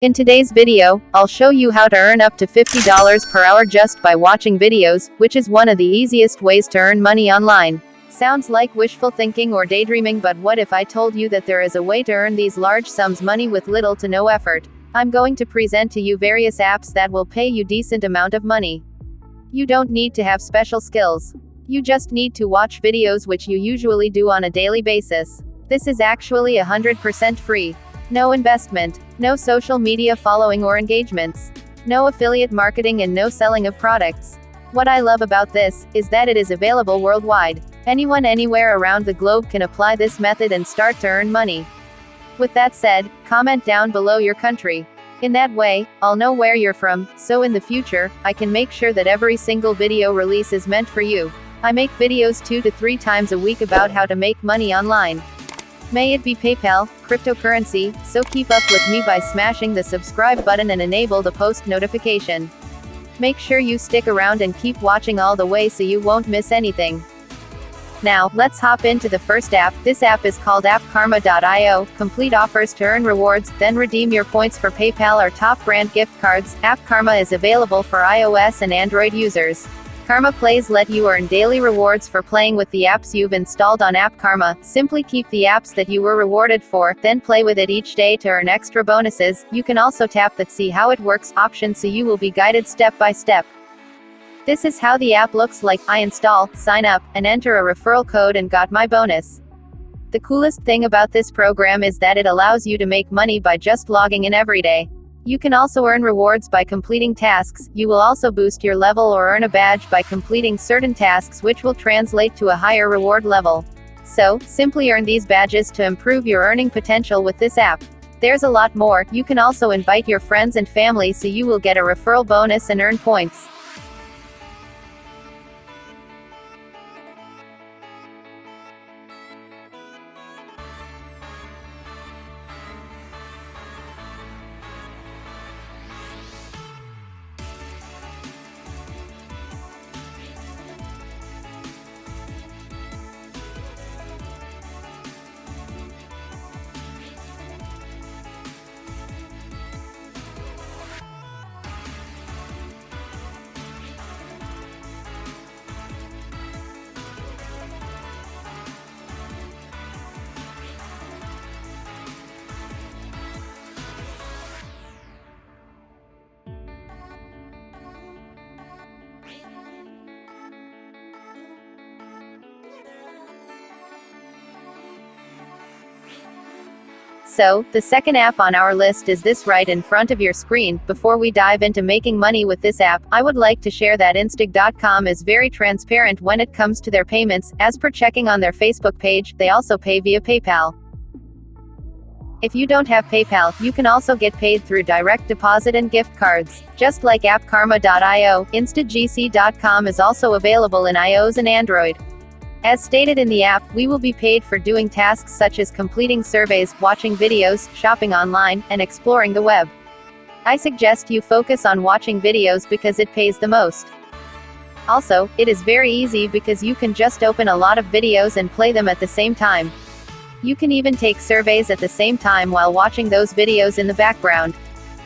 In today's video, I'll show you how to earn up to $50 per hour just by watching videos, which is one of the easiest ways to earn money online. Sounds like wishful thinking or daydreaming, but what if I told you that there is a way to earn these large sums money with little to no effort? I'm going to present to you various apps that will pay you decent amount of money. You don't need to have special skills. You just need to watch videos, which you usually do on a daily basis. This is actually 100% free. No investment, no social media following or engagements, no affiliate marketing, and no selling of products. What I love about this is that it is available worldwide. Anyone anywhere around the globe can apply this method and start to earn money. With that said, comment down below your country. In that way, I'll know where you're from, so in the future, I can make sure that every single video release is meant for you. I make videos 2 to 3 times a week about how to make money online. May it be PayPal, cryptocurrency, so keep up with me by smashing the subscribe button and enable the post notification. Make sure you stick around and keep watching all the way so you won't miss anything. Now, let's hop into the first app. This app is called appkarma.io. Complete offers to earn rewards, then redeem your points for PayPal or top brand gift cards. AppKarma is available for iOS and Android users. Karma Plays let you earn daily rewards for playing with the apps you've installed on AppKarma. Simply keep the apps that you were rewarded for, then play with it each day to earn extra bonuses. You can also tap that "See How It Works" option so you will be guided step by step. This is how the app looks like. I install, sign up, and enter a referral code and got my bonus. The coolest thing about this program is that it allows you to make money by just logging in every day. You can also earn rewards by completing tasks. You will also boost your level or earn a badge by completing certain tasks, which will translate to a higher reward level. So, simply earn these badges to improve your earning potential with this app. There's a lot more. You can also invite your friends and family so you will get a referral bonus and earn points. So, the second app on our list is this right in front of your screen. Before we dive into making money with this app, I would like to share that Instig.com is very transparent when it comes to their payments. As per checking on their Facebook page, they also pay via PayPal. If you don't have PayPal, you can also get paid through direct deposit and gift cards. Just like appkarma.io, instagc.com is also available in iOS and Android. As stated in the app, we will be paid for doing tasks such as completing surveys, watching videos, shopping online, and exploring the web. I suggest you focus on watching videos because it pays the most. Also, it is very easy because you can just open a lot of videos and play them at the same time. You can even take surveys at the same time while watching those videos in the background.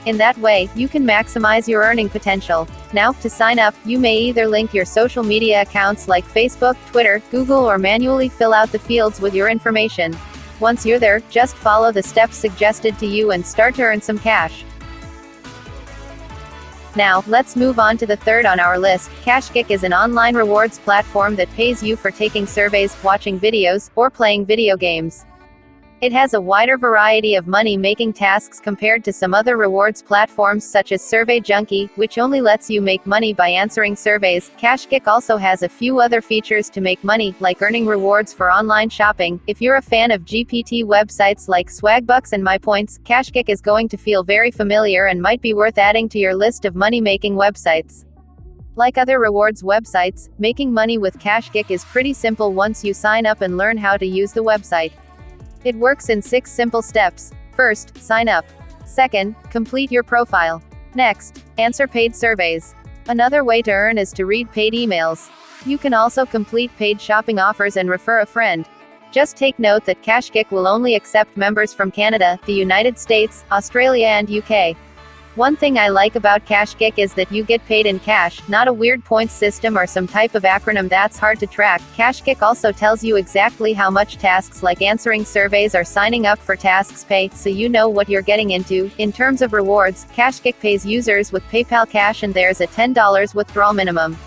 In that way, you can maximize your earning potential. Now, to sign up, you may either link your social media accounts like Facebook, Twitter, Google, or manually fill out the fields with your information. Once you're there, just follow the steps suggested to you and start to earn some cash. Now, let's move on to the third on our list. CashGick is an online rewards platform that pays you for taking surveys, watching videos, or playing video games. It has a wider variety of money-making tasks compared to some other rewards platforms such as Survey Junkie, which only lets you make money by answering surveys. CashGick also has a few other features to make money, like earning rewards for online shopping. If you're a fan of GPT websites like Swagbucks and MyPoints, CashGick is going to feel very familiar and might be worth adding to your list of money-making websites. Like other rewards websites, making money with CashGick is pretty simple once you sign up and learn how to use the website. It works in 6 simple steps. First, sign up. Second, complete your profile. Next, answer paid surveys. Another way to earn is to read paid emails. You can also complete paid shopping offers and refer a friend. Just take note that CashGick will only accept members from Canada, the United States, Australia and UK. One thing I like about CashGick is that you get paid in cash, not a weird points system or some type of acronym that's hard to track. CashGick also tells you exactly how much tasks like answering surveys or signing up for tasks pay, so you know what you're getting into. In terms of rewards, CashGick pays users with PayPal Cash and there's a $10 withdrawal minimum.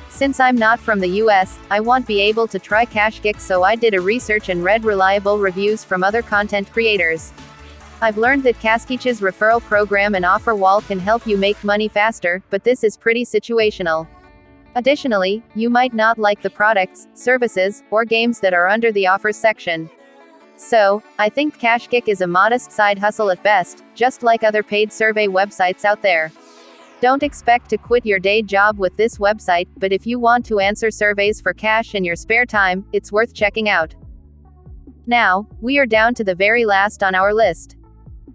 Since I'm not from the US, I won't be able to try CashGick, so I did a research and read reliable reviews from other content creators. I've learned that CashGick's referral program and offer wall can help you make money faster, but this is pretty situational. Additionally, you might not like the products, services, or games that are under the offers section. So, I think CashGick is a modest side hustle at best, just like other paid survey websites out there. Don't expect to quit your day job with this website, but if you want to answer surveys for cash in your spare time, it's worth checking out. Now, we are down to the very last on our list.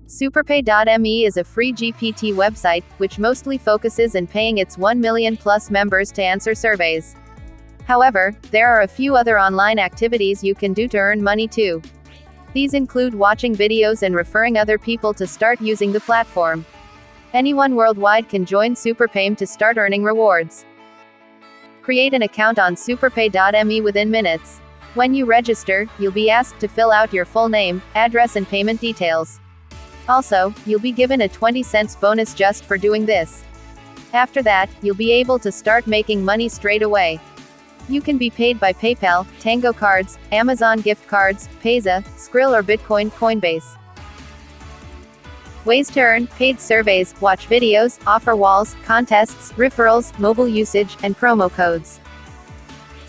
Superpay.me is a free GPT website, which mostly focuses on paying its 1 million plus members to answer surveys. However, there are a few other online activities you can do to earn money too. These include watching videos and referring other people to start using the platform. Anyone worldwide can join Superpay to start earning rewards. Create an account on Superpay.me within minutes. When you register, you'll be asked to fill out your full name, address and payment details. Also, you'll be given a 20 cents bonus just for doing this. After that, you'll be able to start making money straight away. You can be paid by PayPal, Tango Cards, Amazon gift cards, Payza, Skrill or Bitcoin Coinbase. Ways to earn: paid surveys, watch videos, offer walls, contests, referrals, mobile usage, and promo codes.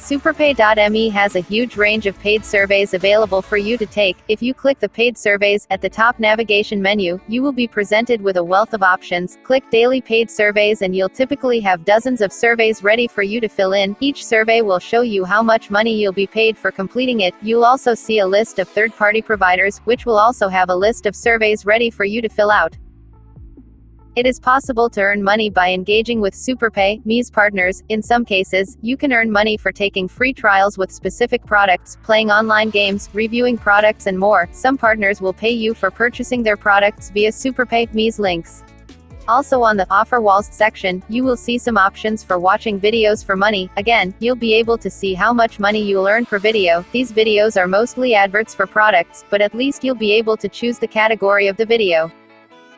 Superpay.me has a huge range of paid surveys available for you to take. If you click the paid surveys at the top navigation menu, you will be presented with a wealth of options. Click daily paid surveys and you'll typically have dozens of surveys ready for you to fill in. Each survey will show you how much money you'll be paid for completing it. You'll also see a list of third-party providers, which will also have a list of surveys ready for you to fill out. It is possible to earn money by engaging with Superpay.me's partners. In some cases, you can earn money for taking free trials with specific products, playing online games, reviewing products and more. Some partners will pay you for purchasing their products via Superpay.me's links. Also on the Offer Walls section, you will see some options for watching videos for money. Again, you'll be able to see how much money you'll earn per video. These videos are mostly adverts for products, but at least you'll be able to choose the category of the video.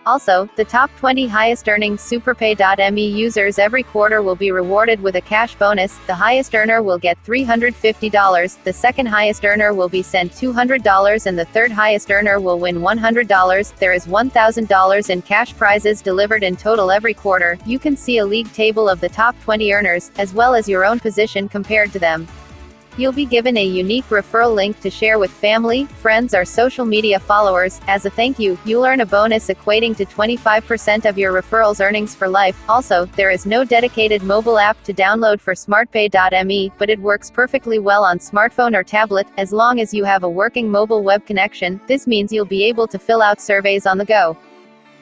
Also, the top 20 highest earning Superpay.me users every quarter will be rewarded with a cash bonus. The highest earner will get $350, the second highest earner will be sent $200 and the third highest earner will win $100. There is $1,000 in cash prizes delivered in total every quarter. You can see a league table of the top 20 earners, as well as your own position compared to them. You'll be given a unique referral link to share with family, friends or social media followers. As a thank you, you'll earn a bonus equating to 25% of your referrals earnings for life. Also, there is no dedicated mobile app to download for Smartpay.me, but it works perfectly well on smartphone or tablet, as long as you have a working mobile web connection. This means you'll be able to fill out surveys on the go.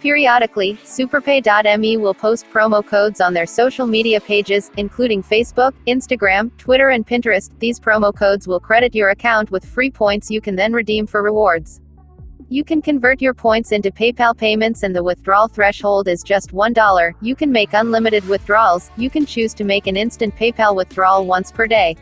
Periodically, Superpay.me will post promo codes on their social media pages, including Facebook, Instagram, Twitter and Pinterest. These promo codes will credit your account with free points you can then redeem for rewards. You can convert your points into PayPal payments and the withdrawal threshold is just $1. You can make unlimited withdrawals. You can choose to make an instant PayPal withdrawal once per day.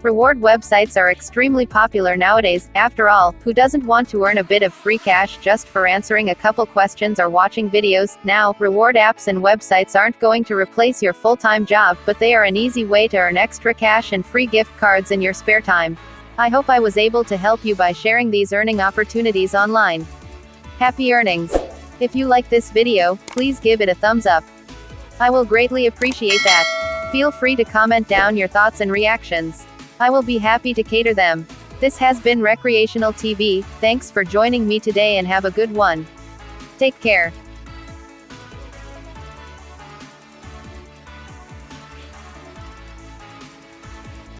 Reward websites are extremely popular nowadays. After all, who doesn't want to earn a bit of free cash just for answering a couple questions or watching videos? Now, reward apps and websites aren't going to replace your full-time job, but they are an easy way to earn extra cash and free gift cards in your spare time. I hope I was able to help you by sharing these earning opportunities online. Happy earnings! If you like this video, please give it a thumbs up. I will greatly appreciate that. Feel free to comment down your thoughts and reactions. I will be happy to cater them. This has been Recreational TV. Thanks for joining me today and have a good one. Take care.